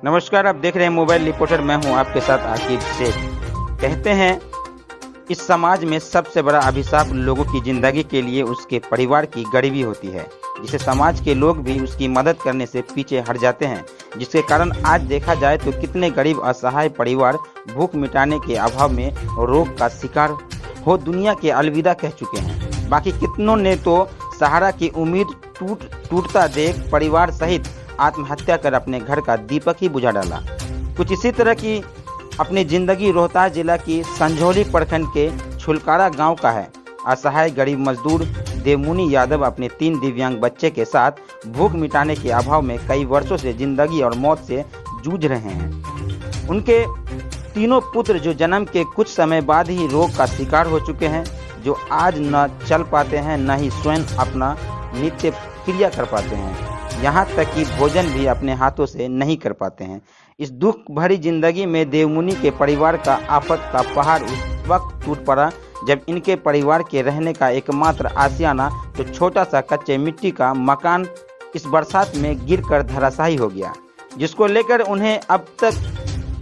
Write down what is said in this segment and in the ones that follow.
नमस्कार, आप देख रहे हैं मोबाइल रिपोर्टर। मैं हूं आपके साथ आकिब शेख। कहते हैं इस समाज में सबसे बड़ा अभिशाप लोगों की जिंदगी के लिए उसके परिवार की गरीबी होती है, जिसे समाज के लोग भी उसकी मदद करने से पीछे हट जाते हैं, जिसके कारण आज देखा जाए तो कितने गरीब असहाय परिवार भूख मिटाने के अभाव में रोग का शिकार हो दुनिया के अलविदा कह चुके हैं। बाकी कितनों ने तो सहारा की उम्मीद टूटता देख परिवार सहित आत्महत्या कर अपने घर का दीपक ही बुझा डाला। कुछ इसी तरह की अपनी जिंदगी रोहतास जिला की संझौली प्रखंड के छुलकारा गांव का है। असहाय गरीब मजदूर देवमुनि यादव अपने 3 दिव्यांग बच्चे के साथ भूख मिटाने के अभाव में कई वर्षों से जिंदगी और मौत से जूझ रहे हैं। उनके तीनों पुत्र जो जन्म के कुछ समय बाद ही रोग का शिकार हो चुके हैं, जो आज न चल पाते हैं न ही स्वयं अपना नित्य क्रिया कर पाते हैं, यहाँ तक कि भोजन भी अपने हाथों से नहीं कर पाते हैं। इस दुख भरी जिंदगी में देवमुनि के परिवार का आफत का पहाड़ उस वक्त टूट पड़ा जब इनके परिवार के रहने का एकमात्र आशियाना तो छोटा सा कच्चे मिट्टी का मकान इस बरसात में गिरकर धराशायी हो गया, जिसको लेकर उन्हें अब तक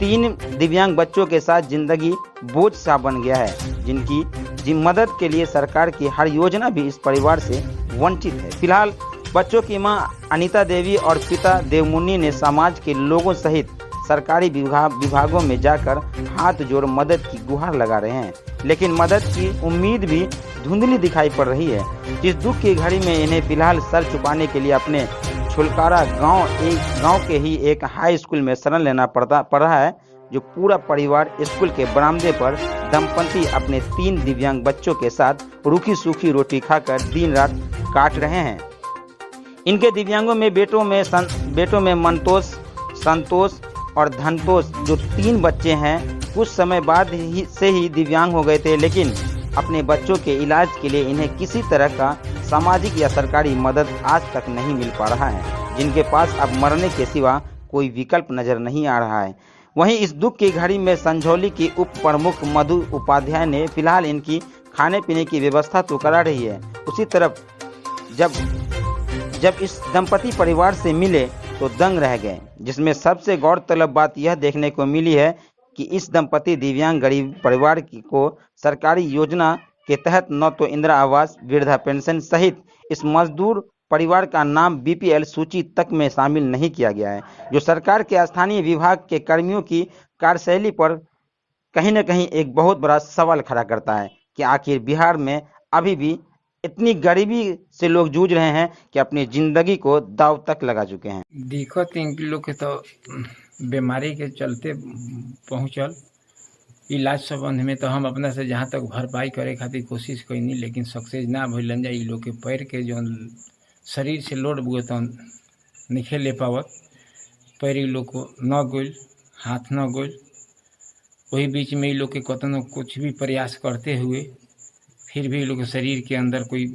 3 दिव्यांग बच्चों के साथ जिंदगी बोझ सा बन गया है, जिनकी मदद के लिए सरकार की हर योजना भी इस परिवार से वंचित है। फिलहाल बच्चों की मां अनीता देवी और पिता देवमुनि ने समाज के लोगों सहित सरकारी विभागों में जाकर हाथ जोड़ मदद की गुहार लगा रहे हैं, लेकिन मदद की उम्मीद भी धुंधली दिखाई पड़ रही है। इस दुख की घड़ी में इन्हें फिलहाल सर छुपाने के लिए अपने छुलकारा गांव के ही एक हाई स्कूल में शरण लेना पड़ रहा है, जो पूरा परिवार स्कूल के बरामदे पर दंपति अपने 3 दिव्यांग बच्चों के साथ रूखी सूखी रोटी खाकर दिन रात काट रहे हैं। इनके दिव्यांगों में बेटों में मंतोष, संतोष और धनतोष जो 3 बच्चे हैं, कुछ समय बाद से ही दिव्यांग हो गए थे, लेकिन अपने बच्चों के इलाज के लिए इन्हें किसी तरह का सामाजिक या सरकारी मदद आज तक नहीं मिल पा रहा है, जिनके पास अब मरने के सिवा कोई विकल्प नजर नहीं आ रहा है। वहीं इस दुख की घड़ी में संझौली की उप प्रमुख मधु उपाध्याय ने फिलहाल इनकी खाने पीने की व्यवस्था तो करा रही है। उसी तरफ जब इस दंपति परिवार से मिले तो दंग रह गए, जिसमें सबसे गौरतलब बात यह देखने को मिली है कि इस दंपति दिव्यांग गरीब परिवार को सरकारी योजना के तहत न तो इंदिरा आवास, वृद्धा पेंशन सहित इस मजदूर परिवार का नाम बीपीएल सूची तक में शामिल नहीं किया गया है, जो सरकार के स्थानीय विभाग के कर्मियों की कार्यशैली पर कहीं न कहीं एक बहुत बड़ा सवाल खड़ा करता है कि आखिर बिहार में अभी भी इतनी गरीबी से लोग जूझ रहे हैं कि अपनी जिंदगी को दांव तक लगा चुके हैं। देखो 3 किलो के तो बीमारी के चलते पहुँचल इलाज संबंध में तो हम अपना से जहाँ तक भरपाई करे खातिर कोशिश कैनी, लेकिन सक्सेस ना भइलन। जा लोग के पैर के जो शरीर से लोड बुए तो नहीं ले पावत, पैर लोग को न गोल, हाथ न गोल। वही बीच में लोग के कतनो कुछ भी प्रयास करते हुए फिर भी लोग के शरीर के अंदर कोई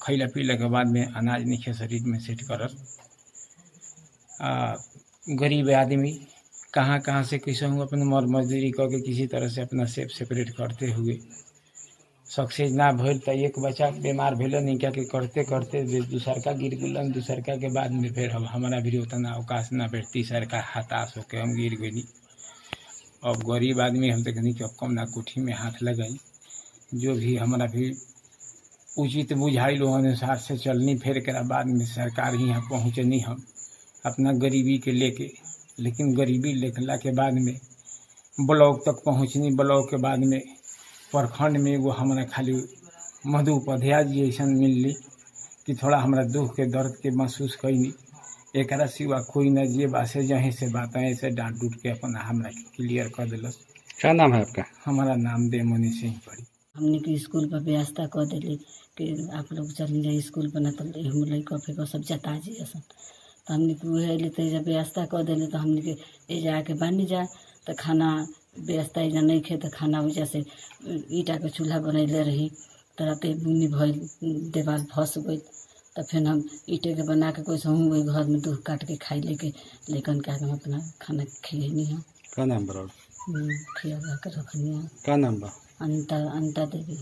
खैला पीला के बाद में अनाज नहीं शरीर में सेट करल। गरीब आदमी कहाँ से कैसे हूँ अपने मजदूरी करके किसी तरह से अपना सेपरेट करते हुए सक्सेस ना भइल तो एक बच्चा बीमार भेलन, इनका के करते करते दूसर का गिर गलन, दूसर का के बाद में फिर हमारा भी उतना अवकाश ना फिर तीसर का हताश होकर हम गिर गई। अब गरीब आदमी हम देखनी कि कम ना कुठी में हाथ लगाई, जो भी हमारा भी उचित बुझाई लोग अनुसार से चलनी। फिर के बाद में सरकार ही यहाँ पहुँचनी हम अपना गरीबी के लेके, लेकिन गरीबी लिखला के बाद में ब्लॉक तक पहुँचनी। ब्लॉक के बाद में प्रखंड में वो हमारा खाली मधु उपाध्याय जी ऐसा मिलली कि थोड़ा हमारा दुख के दर्द के महसूस कैनी। एक सिवा कोई न जे बासे जहीं से बात ऐसे डांट डूट के अपना हमारा क्लियर कर दिलस। क्या नाम है आपका? हमारा नाम देवमुनि सिंह पड़ी। हमने के स्कूल पर व्यवस्था कर दिली कि आप लोग चल जाए स्कूल पर, न तो हम लड़का फेंको सब जता जी असन। तो हमने के वह तो जब व्यवस्था कर दिले तो हमने के ए जाके बन जाए तो खाना व्यवस्था एजा नहीं खे तो खाना वजह से ईटा के चूल्हा बनैले रही तो राते बुनी भइल, देवाल फंस गई। तो फिर हम ईटे के बना के कोई सहूँ वही घर में दूध काट के खाई लेके लेकिन क्या हम अपना खाना खिए नहीं हम। क्या नाम बराबर? खिया कर रखनी। क्या नाम बा? अनिता देवी।